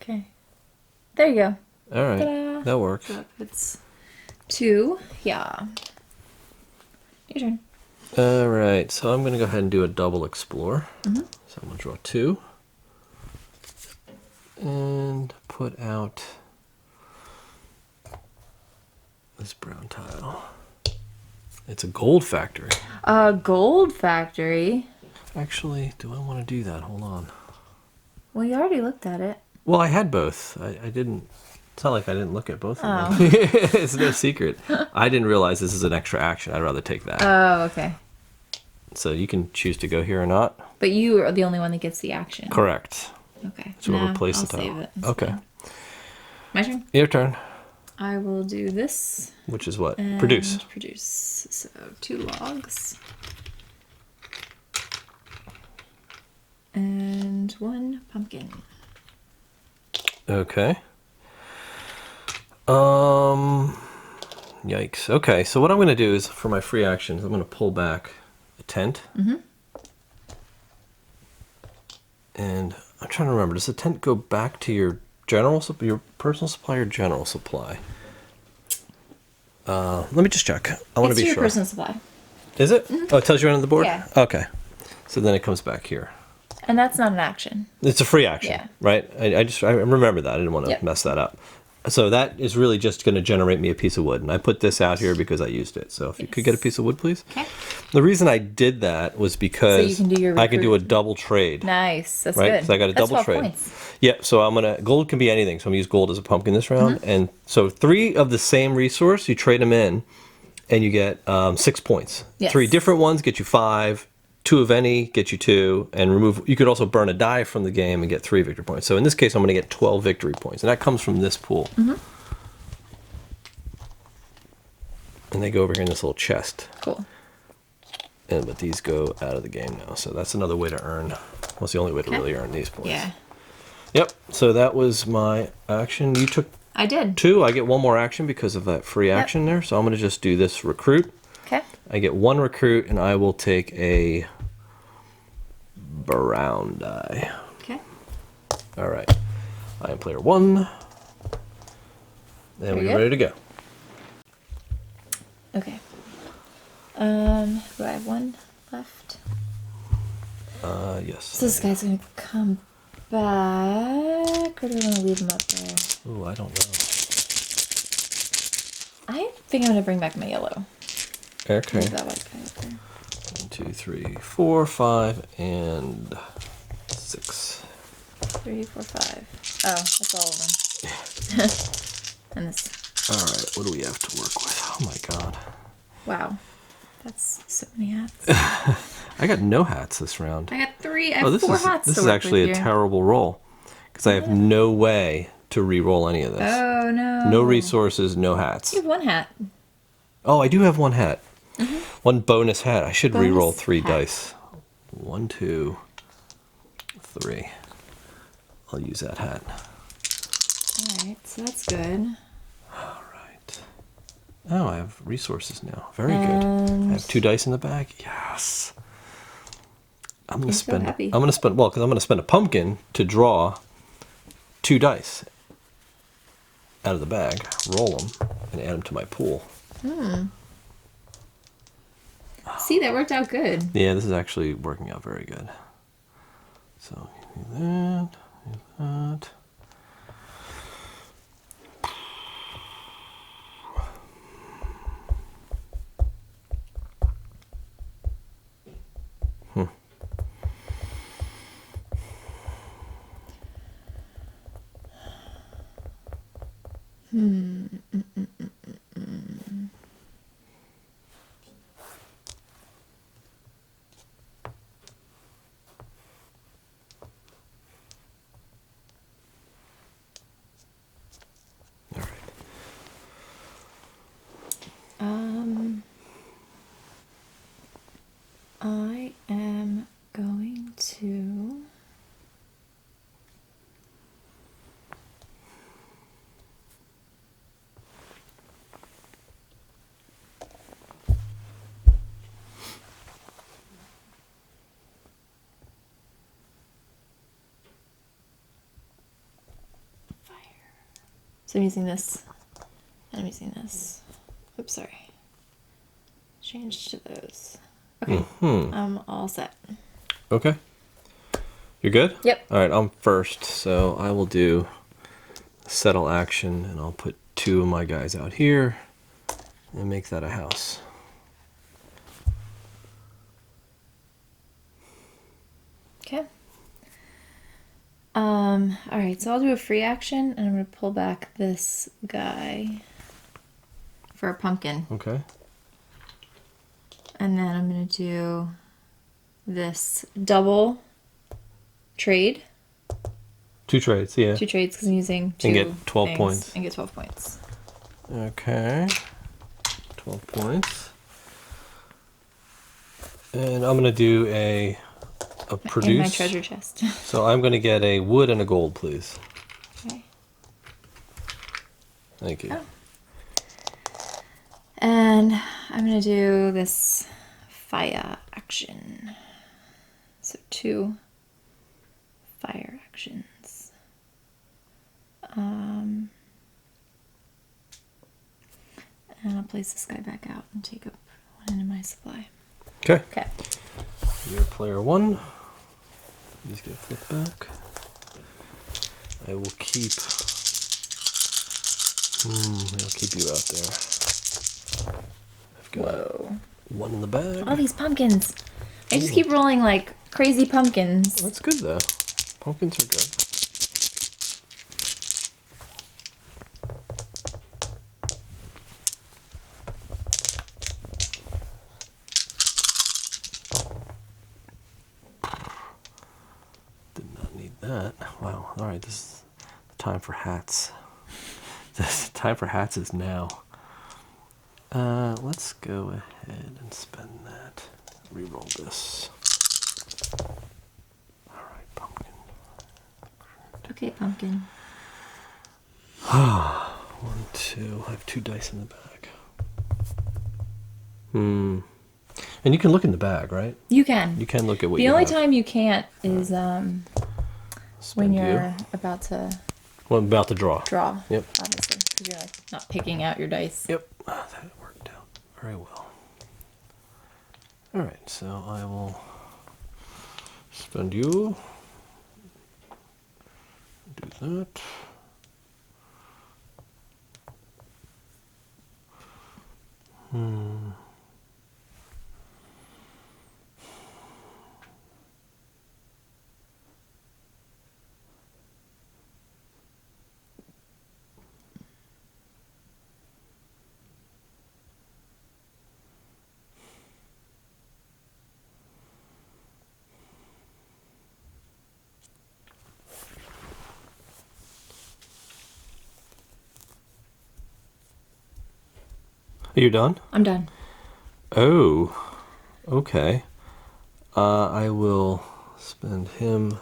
Okay. There you go. All right, Ta-da. that works. So it's 2. Yeah. Your turn. All right, so I'm going to go ahead and do a double explore. Mm-hmm. So I'm going to draw 2. And put out this brown tile. It's a gold factory. A gold factory? Actually, do I want to do that? Hold on. Well, you already looked at it. Well, I had both. I didn't. It's not like I didn't look at both of Oh. them. It's no secret. I didn't realize this is an extra action. I'd rather take that. Oh, okay. So you can choose to go here or not. But you are the only one that gets the action. Correct. Okay. So we'll replace I'll the tile. save it. It's Okay. fine. My turn. Your turn. I will do this. Which is what? And Produce. Produce. So 2 logs. And 1 pumpkin. Okay. Yikes. Okay, so what I'm going to do is, for my free actions, I'm going to pull back a tent. Mm-hmm. And I'm trying to remember, does the tent go back to your your personal supply or general supply? Let me just check. I want to be your sure. personal supply. Is it? Oh, it tells you right on the board? Yeah. Okay. So then it comes back here. And that's not an action. It's a free action, Yeah. right? I remember that. I didn't want to Yep. mess that up. So that is really just going to generate me a piece of wood. And I put this out here because I used it. So if you could get a piece of wood, please. Okay. The reason I did that was because you can do your I can do a recruit. double trade. Nice. That's Right? good. 'Cause I got a That's double 12 trade. points. Yeah, so gold can be anything. So I'm going to use gold as a pumpkin this round. Mm-hmm. And so 3 of the same resource, you trade them in and you get 6 points. Yes. 3 different ones get you 5. 2 of any get you 2, and you could also burn a die from the game and get 3 victory points. So in this case, I'm going to get 12 victory points, and that comes from this pool. Mm-hmm. And they go over here in this little chest. Cool. But these go out of the game now, so that's another way to earn. Well, it's the only way to really earn these points. Yeah. Yep. So that was my action. You took I did. 2. I get 1 more action because of that free action there. So I'm going to just do this recruit. Okay. I get 1 recruit, and I will take a brown die. Okay. All right. I am player 1. And Very we're good. ready to go. Okay. Do I have 1 left? Yes. So this guy's gonna come back, or do I want to leave him up there? Ooh, I don't know. I think I'm gonna bring back my yellow. Okay. Leave that white guy up there. 1, 2, 3, 4, 5, and 6. 3, 4, 5. Oh, that's all of them. And this. All right. What do we have to work with? Oh my god. Wow. That's so many hats. I got no hats this round. I got 3. I have this 4 is hats. this to is work actually with a here. terrible roll because I have no way to re-roll any of this. Oh no. No resources, no hats. You have 1 hat. Oh, I do have 1 hat. 1 bonus hat. I should Bonus re-roll 3 hat. dice. 1, 2, 3. I'll use that hat. Alright, so that's good. All right. Oh, I have resources now. Very good. I And have 2 dice in the bag. Yes. I'm gonna You're so spend. happy. I'm gonna spend. Well, because I'm gonna spend a pumpkin to draw 2 dice out of the bag, roll them, and add them to my pool. see, that worked out good. Yeah, this is actually working out very good. So do that, do that. All right. I am going to fire. So I'm using this, and I'm using this. Oops, sorry. Change to those. Okay, I'm all set. Okay. You're good? Yep. All right, I'm first, so I will do settle action, and I'll put 2 of my guys out here and make that a house. Okay. All right, so I'll do a free action, and I'm gonna pull back this guy for a pumpkin, Okay. and then I'm gonna do this double trade. 2 trades, yeah. 2 trades because I'm using 2 And get 12 things points. and get 12 points. Okay. 12 points. And I'm going to do a produce. In my treasure chest. So I'm going to get a wood and a gold, please. Okay. Thank you. Oh. And I'm going to do this fire action. So 2 fire actions. And I'll place this guy back out and take up 1 into my supply. Okay. Okay. You're player 1. Just get flipped back. I will keep. I'll keep you out there. I've got Whoa. 1 in the bag. All these pumpkins. I just keep rolling like crazy pumpkins. That's good though. Pumpkins are good. Did not need that. Wow. All right. This is the time for hats. The time for hats is now. Let's go ahead and spend that. Reroll this. All right, pumpkin. Okay, pumpkin. 1, 2. I have 2 dice in the bag. And you can look in the bag, right? You can. You can look at what The you only have. time you can't is when Spend you're you. about to Well, I'm about to draw. draw. Yep. Obviously, because you're like not picking out your dice. Yep. That worked out very well. All right, so I will spend you. Do that. Are you done? I'm done. Oh, okay. I will spend him,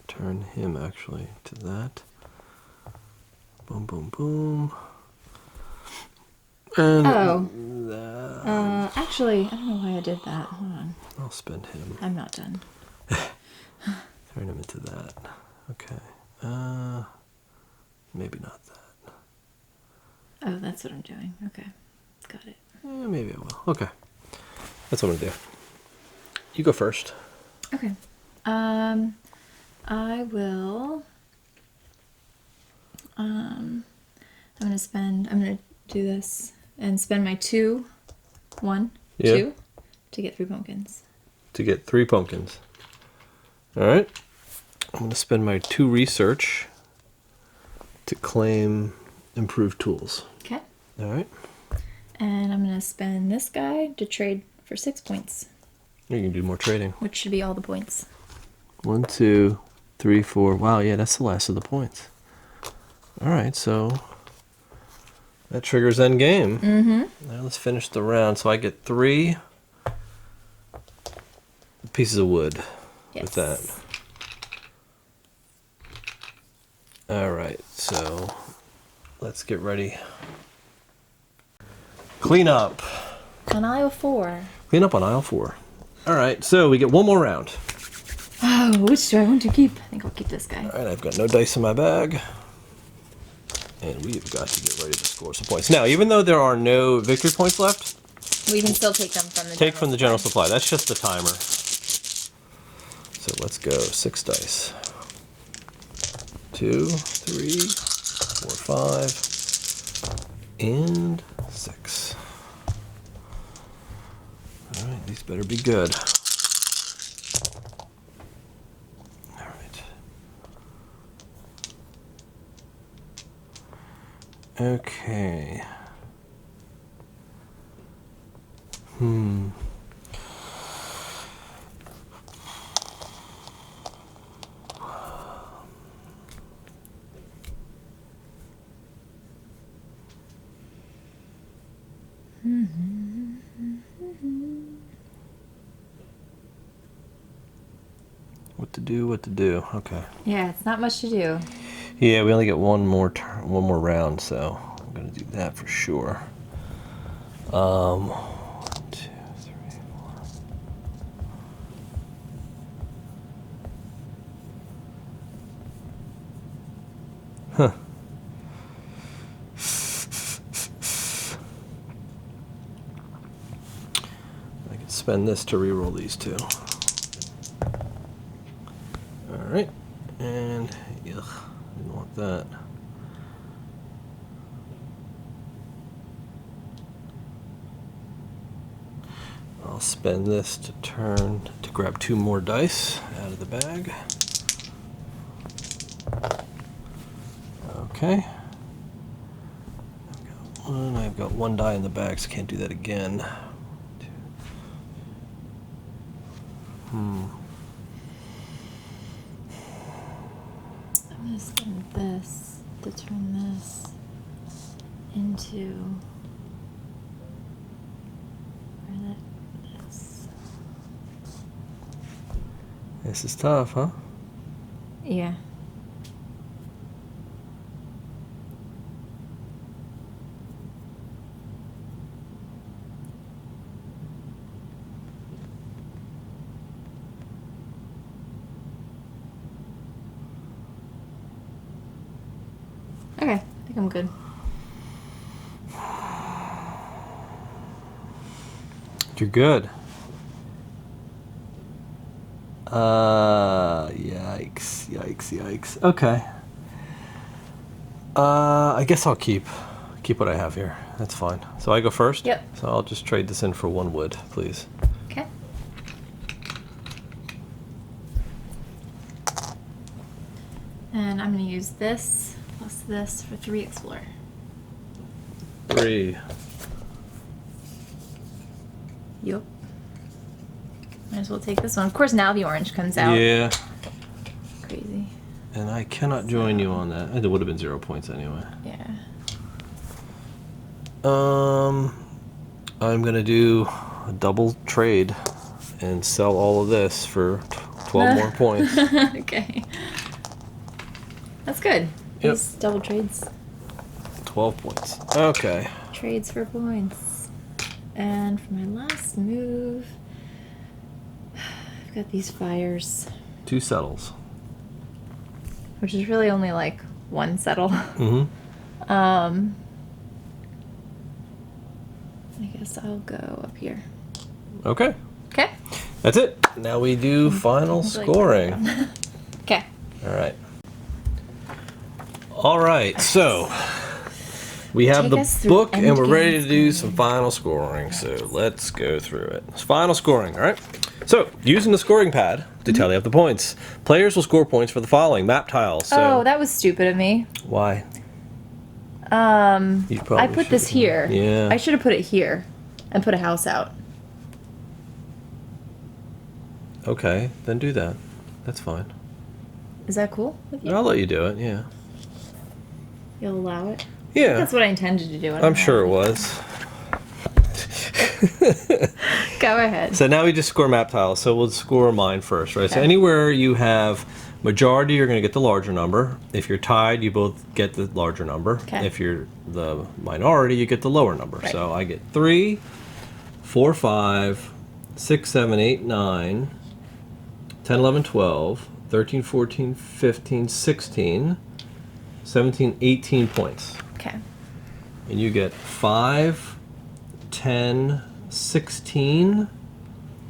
turn him actually to that. Boom, boom, boom. And that, Actually, I don't know why I did that. Hold on. I'll spend him, I'm not done. turn him into that. Okay. Maybe not that. Oh, that's what I'm doing. Okay. Got it. Maybe I will. Okay. That's what I'm gonna do. You go first. Okay. I will. I'm gonna do this and spend my 2, 1, Yeah. 2 to get 3 pumpkins. To get 3 pumpkins. All right. I'm gonna spend my 2 research to claim improved tools. Okay. All right. And I'm gonna spend this guy to trade for 6 points, You can do more trading. which should be all the points. 1, 2, 3, 4. Wow, yeah, that's the last of the points. All right, so that triggers end game. Now let's finish the round. So I get 3 pieces of wood with that. All right, so let's get ready. Clean up. On aisle 4. Clean up on aisle 4. All right, so we get 1 more round. Oh, which do I want to keep? I think I'll keep this guy. All right, I've got no dice in my bag. And we've got to get ready to score some points. Now, even though there are no victory points left, We can still take them from the take from the general supply. That's just the timer. So let's go. 6 dice. 2, 3, 4, 5, and 6. All right, these better be good. Okay. What to do, what to do. Okay. Yeah, it's not much to do. Yeah, we only get one more round, so I'm gonna do that for sure. 1, 2, 3, 4. Huh. I can spend this to reroll these two. Alright, and ugh, didn't want that. I'll spend this to grab 2 more dice out of the bag. Okay. I've got 1 die in the bag, so can't do that again. I'm gonna spend this to turn this into this. This is tough, huh? Yeah. Okay, I think I'm good. You're good. Yikes, yikes, yikes. Okay. I guess I'll keep what I have here. That's fine. So I go first? Yep. So I'll just trade this in for 1 wood, please. Okay. And I'm gonna use this plus this for 3 explore. 3. Yup. Might as well take this one. Of course, now the orange comes out. Yeah. Crazy. And I cannot join you on that. It would have been 0 points anyway. Yeah. I'm gonna do a double trade and sell all of this for 12 more points. Okay. That's good. Yep. These double trades. 12 points. Okay. Trades for points. And for my last move, I've got these fires. 2 settles. Which is really only like 1 settle. Mm-hmm. I guess I'll go up here. Okay. Okay. That's it. Now we do final scoring. Okay. All right. All right. So we have Take us the through book and we're ready to endgame do some final scoring. So let's go through it. Final scoring. All right. So using the scoring pad to tally up the points, players will score points for the following map tiles. So Oh, that was stupid of me. why? You I probably put this should've- here. Yeah. I should have put it here and put a house out. Okay, then do that. That's fine. Is that cool with you? I'll let you do it. Yeah. You'll allow it? Yeah. That's what I intended to do. I don't I'm know. sure it was. Go ahead. So now we just score map tiles. So we'll score mine first, right? So Okay. anywhere you have majority, you're going to get the larger number. If you're tied, you both get the larger number. Okay. If you're the minority, you get the lower number. Right. So I get 3, 4, 5, 6, 7, 8, 9, 10, 11, 12, 13, 14, 15, 16, 17, 18 points. Okay. And you get 5, 10, 16,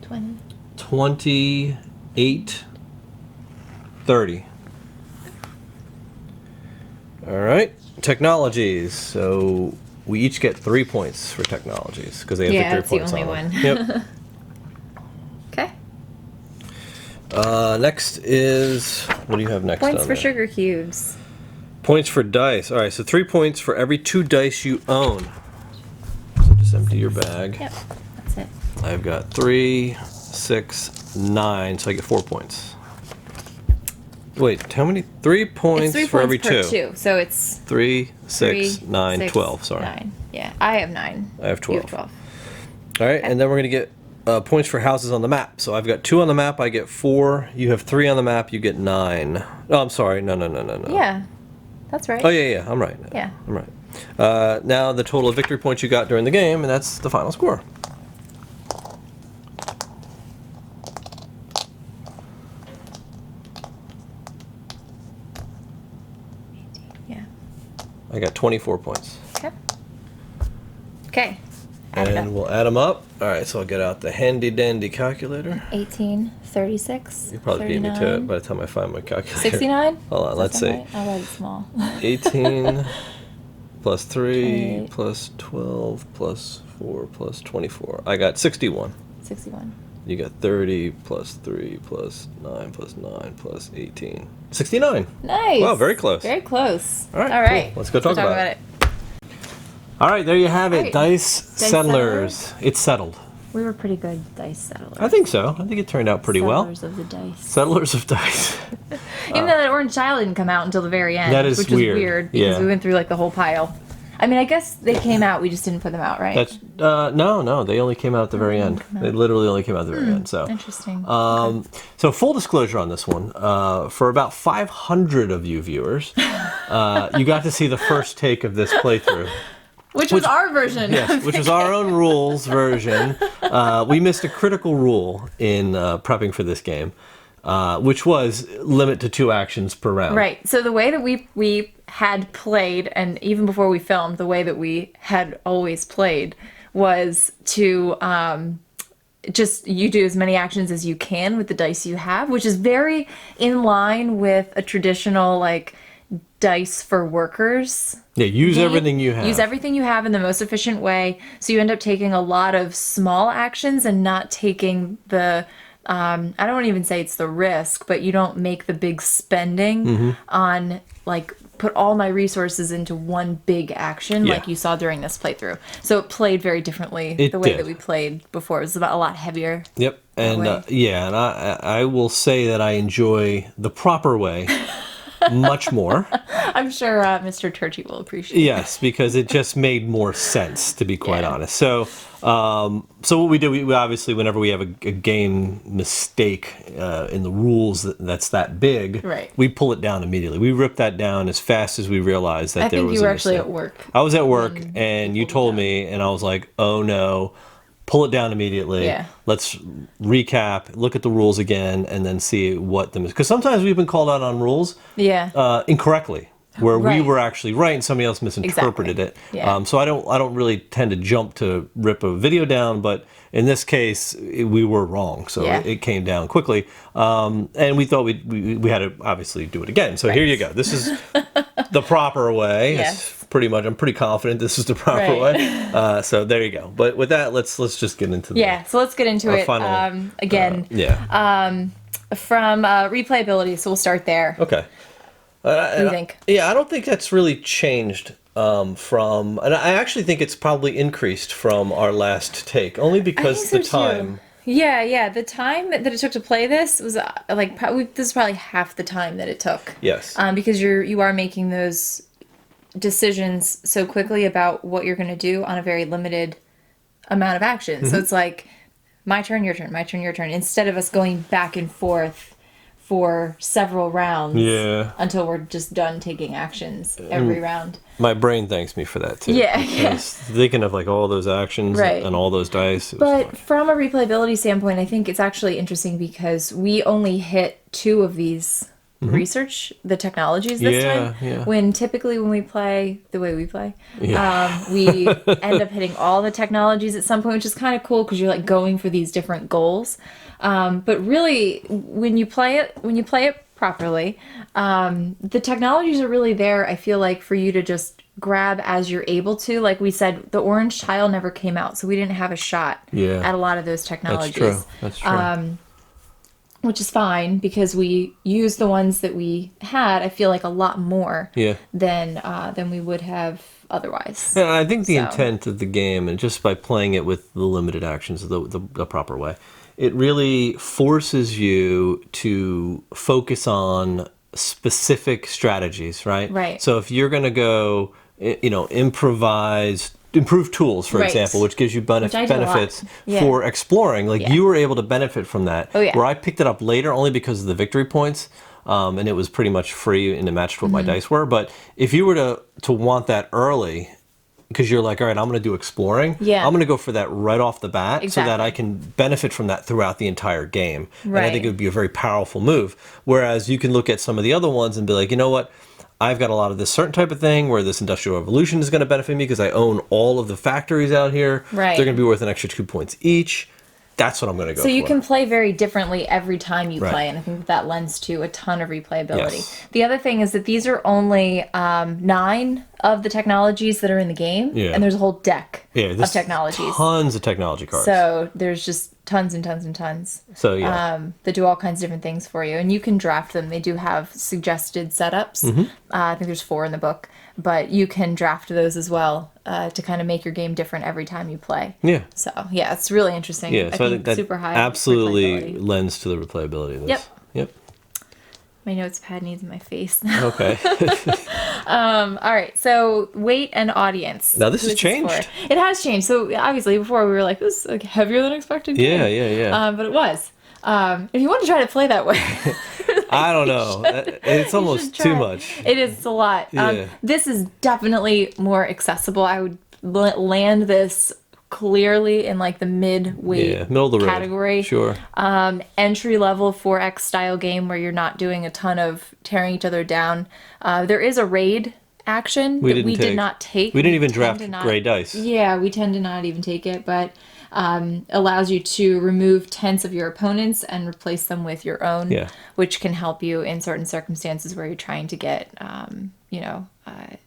20. 28, 30. All right. Technologies. So we each get 3 points for technologies because they have Yeah, victory that's the points only on one. them. Okay. Yep. Next is, what do you have next? Points on for there? sugar cubes. Points for dice. All right, so 3 points for every 2 dice you own. So just empty your bag. Yep, that's it. I've got 3, 6, 9, so I get 4 points. Wait, how many? 3 points It's 3 for points every per 2. So it's 3, 6, 3, 9, 6, 12. Sorry. 9. Yeah, I have 9. I have 12. You have 12. All right, and then we're going to get points for houses on the map. So I've got 2 on the map, I get 4. You have 3 on the map, you get 9. Oh, I'm sorry. No. Yeah, that's right. Oh, yeah, I'm right. Yeah. I'm right. Now the total of victory points you got during the game, and that's the final score. Yeah. I got 24 points. Okay. Okay. Add it up. And we'll add them up. All right, so I'll get out the handy dandy calculator. 18, 36, You probably beat me to it 39, by the time I find my calculator. 69? Hold on, let's see. Right? I'll write it small. 18 plus 3 28. plus 12 plus 4 plus 24. I got 61. 61. You got 30 plus 3 plus 9 plus 9 plus 18. 69. Nice. Wow, very close. Very close. All right, All right. cool. Let's go talk about it. All right, there you have it. All right. Dice Settlers. Settlers. It's settled. We were pretty good dice settlers. I think so. I think it turned out pretty well. Settlers of the dice. Settlers of Dice. Even though that orange tile didn't come out until the very end. That is which weird. was weird because Yeah. we went through like the whole pile. I mean, I guess they came out. We just didn't put them out, right? That's no. They only came out at the very end. They literally only came out at the very end. So Interesting. So full disclosure on this one, for about 500 of you viewers, you got to see the first take of this playthrough. Which was our version. Yes, which was our own rules version. We missed a critical rule in prepping for this game, which was limit to 2 actions per round. Right. So the way that we had played, and even before we filmed, the way that we had always played was to just you do as many actions as you can with the dice you have, which is very in line with a traditional like dice for workers. Yeah, use game. everything you have. Use everything you have in the most efficient way. So you end up taking a lot of small actions and not taking the I don't even say it's the risk, but you don't make the big spending Mm-hmm. on like put all my resources into one big action Yeah. like you saw during this playthrough. So it played very differently It the way did. that we played before. It was about a lot heavier. Yep, and way. yeah, and I will say that I enjoy the proper way much more. I'm sure Mr. Turchi will appreciate it. Yes, because it just made more sense, to be quite Yeah. honest. So, so what we do, we obviously, whenever we have a game mistake in the rules that's that big, Right. we pull it down immediately. We rip that down as fast as we realize that I there think was you a were actually mistake. at work. I was at work, and you told me, and I was like, oh no. Pull it down immediately. Yeah. Let's recap, look at the rules again, and then see what them is. Because sometimes we've been called out on rules Yeah. incorrectly, where we Right. were actually right and somebody else misinterpreted Exactly. it. Yeah. So I don't really tend to jump to rip a video down, but in this case, we were wrong, so Yeah. it came down quickly. And we thought we had to obviously do it again. So here you go. This is the proper way. Yes. It's pretty much. I'm pretty confident this is the proper Right. way. So there you go. But with that, let's just get into the Yeah, so let's get into our it. final, Again, from replayability, so we'll start there. Okay. What do you think? Yeah, I don't think that's really changed from, and I actually think it's probably increased from our last take, only because the think so, too. time. Yeah. The time that it took to play this was like this is probably half the time that it took. Yes. Because you are making those decisions so quickly about what you're going to do on a very limited amount of action. Mm-hmm. So it's like my turn, your turn, my turn, your turn. Instead of us going back and forth for several rounds Yeah. until we're just done taking actions every round. My brain thanks me for that too. Yeah. Because thinking of like all those actions Right. and all those dice. It was fun. But from a replayability standpoint, I think it's actually interesting because we only hit 2 of these research the technologies this Yeah, time. yeah. When typically when we play the way we play, Yeah. we end up hitting all the technologies at some point, which is kind of cool because you're like going for these different goals. But really, when you play it properly, the technologies are really there. I feel like for you to just grab as you're able to. Like we said, the orange tile never came out, so we didn't have a shot Yeah. at a lot of those technologies. That's true. That's true. which is fine because we use the ones that we had, I feel like, a lot more Yeah. than we would have otherwise. And I think the So- intent of the game, and just by playing it with the limited actions the proper way, it really forces you to focus on specific strategies, right? Right. So if you're going to go, improve tools, for Right. example, which gives you Which I do a lot. benefits Yeah. for exploring, like Yeah. you were able to benefit from that. Oh, yeah. Where I picked it up later only because of the victory points. And it was pretty much free and it matched what my Mm-hmm. dice were. But if you were to want that early, because you're like, all right, I'm going to do exploring. Yeah. I'm going to go for that right off the bat so that Exactly. I can benefit from that throughout the entire game. And I Right. think it would be a very powerful move. Whereas you can look at some of the other ones and be like, you know what? I've got a lot of this certain type of thing where this industrial revolution is going to benefit me because I own all of the factories out here. Right. They're going to be worth an extra 2 points each. That's what I'm going to go for. So you can play very differently every time you Right. play, and I think that lends to a ton of replayability. Yes. The other thing is that these are only 9 of the technologies that are in the game, Yeah. and there's a whole deck Yeah, of technologies. Tons of technology cards. So there's just tons and tons and tons. So, yeah. That do all kinds of different things for you, and you can draft them. They do have suggested setups. Mm-hmm. I think there's 4 in the book, but you can draft those as well to kind of make your game different every time you play. Yeah. So yeah, it's really interesting. Yeah, so I think that super high absolutely replayability. lends to the replayability of this. Yep. Yep. My notes pad needs in my face. Okay. All right, so weight and audience. Now this Who has is changed. for? It has changed. So obviously before we were like, this is like heavier than expected. Yeah, yeah. But it was. If you want to try to play that way, I don't know. It's almost too try. much. It is a lot. Yeah. This is definitely more accessible. I would land this clearly in like the mid-weight Yeah, middle of the road. category. Sure. Entry level 4X style game where you're not doing a ton of tearing each other down. There is a raid action that we did not take. We didn't even tend draft to not- gray dice. Yeah, we tend to not even take it, but allows you to remove tents of your opponents and replace them with your own, Yeah. which can help you in certain circumstances where you're trying to get,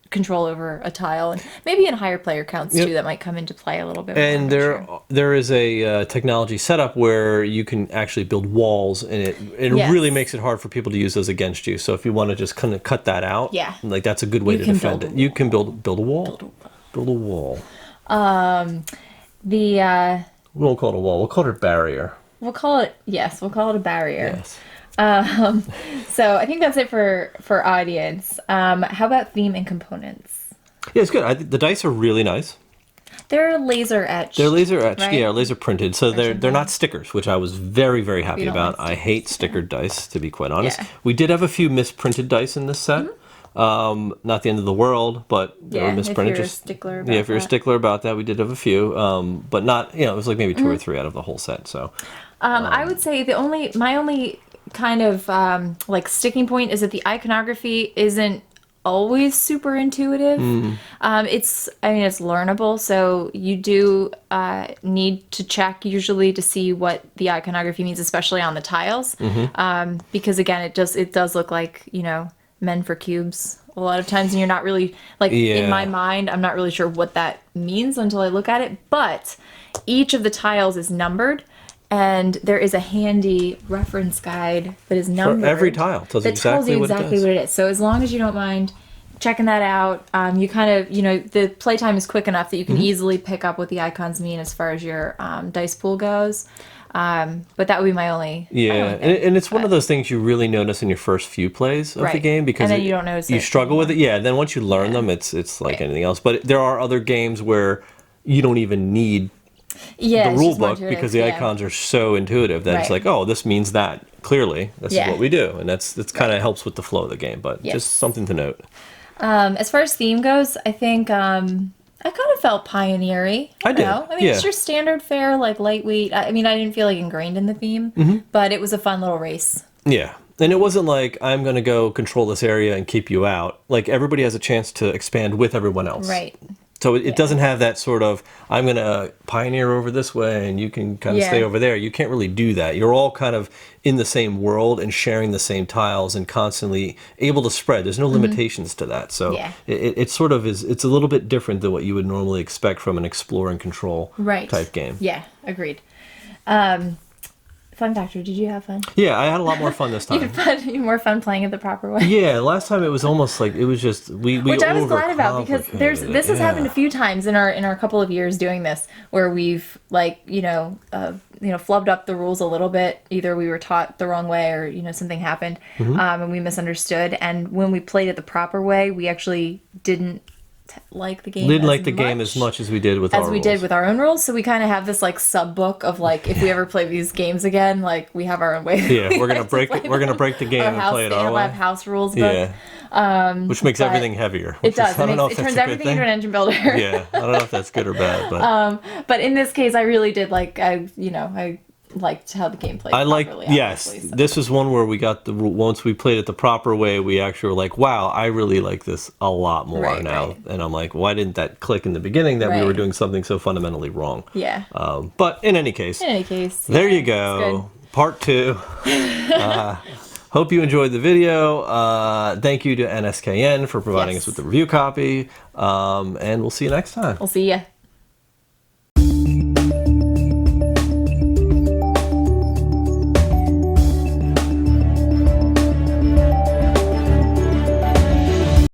control over a tile, and maybe in higher player counts Yep. too. That might come into play a little bit. And more, I'm sure. there is a technology setup where you can actually build walls, and it Yes. really makes it hard for people to use those against you. So if you want to just kind of cut that out, Yeah. like that's a good way You to can defend build it. a You can build a wall. Build a wall. The We won't call it a wall. We'll call it a barrier. we'll call it a barrier. Yes. So I think that's it for audience. How about theme and components? Yeah, it's good. The dice are really nice. They're laser etched. They're laser etched, right? yeah, laser printed. So they're not stickers, which I was very, very happy don't about. like I hate stickered dice, to be quite honest. Yeah. We did have a few misprinted dice in this set. Not the end of the world, but they were Yeah, if misprinted. you're a stickler about yeah, if you're a that. stickler about that, we did have a few, but not. It was like maybe 2 Mm-hmm. or 3 out of the whole set. So I would say my only kind of like sticking point is that the iconography isn't always super intuitive. It's learnable, so you do need to check usually to see what the iconography means, especially on the tiles, because again, it does look like men for cubes a lot of times, and you're not really like Yeah. in my mind, I'm not really sure what that means until I look at it. But each of the tiles is numbered. And there is a handy reference guide that is numbered. every tile tells you that tells exactly you what it exactly does. what it is. So as long as you don't mind checking that out, you kind of, the playtime is quick enough that you can Mm-hmm. easily pick up what the icons mean as far as your dice pool goes. But that would be my only. yeah, my only thing. and it's one of those things you really notice in your first few plays of the Right. game because And then you don't notice you it struggle with it. Yeah, then once you learn them, it's like Right. anything else. But there are other games where you don't even need Yeah, the it's rule just more book intuitive, because the yeah. icons are so intuitive that it's Right. like, oh, this means that clearly. This Yeah. is what we do, and that's kind of helps with the flow of the game. But Yes. just something to note. As far as theme goes, I think I kind of felt pioneer-y. I did, Know. I mean, yeah. it's your standard fare, like lightweight. I didn't feel like ingrained in the theme, Mm-hmm. but it was a fun little race. Yeah, and it wasn't like I'm going to go control this area and keep you out. Like everybody has a chance to expand with everyone else. Right. So it doesn't have that sort of I'm going to pioneer over this way and you can kind of Yeah. stay over there. You can't really do that. You're all kind of in the same world and sharing the same tiles and constantly able to spread. There's no limitations to that. So Mm-hmm. Yeah. it sort of is. It's a little bit different than what you would normally expect from an explore and control Right. type game. Yeah, agreed. Fun factor, did you have fun? Yeah, I had a lot more fun this You time. had fun, more fun playing it the proper way. Yeah, last time it was almost like it was just we Which I was glad about, because overcomplicated this has it. happened Yeah. a few times in our couple of years doing this, where we've like flubbed up the rules a little bit. Either we were taught the wrong way, or something happened, and we misunderstood. And when we played it the proper way, we actually didn't like the game. Didn't like the game as much as we did with our as we rules. did with our own rules. So we kind of have this like sub book of like, if we ever play these games again, like we have our own way. Yeah, we're gonna break it. We're gonna break the game and play it our way. Have house rules book. Yeah. Which makes but everything heavier. It does. I don't know if It that's turns a good everything thing. into an engine builder. Yeah, I don't know if that's good or bad, but But in this case, I really did like. I liked how the game played. I like. properly, Yes, obviously, so. this was one where we got the once we played it the proper way. We actually were like, wow, I really like this a lot more Right, now. right. And I'm like, why didn't that click in the beginning that we were Right. doing something so fundamentally wrong? Yeah. But in any case, there you it's go. Part 2. Hope you enjoyed the video. Thank you to NSKN for providing Yes. us with the review copy. And we'll see you next time. We'll see ya.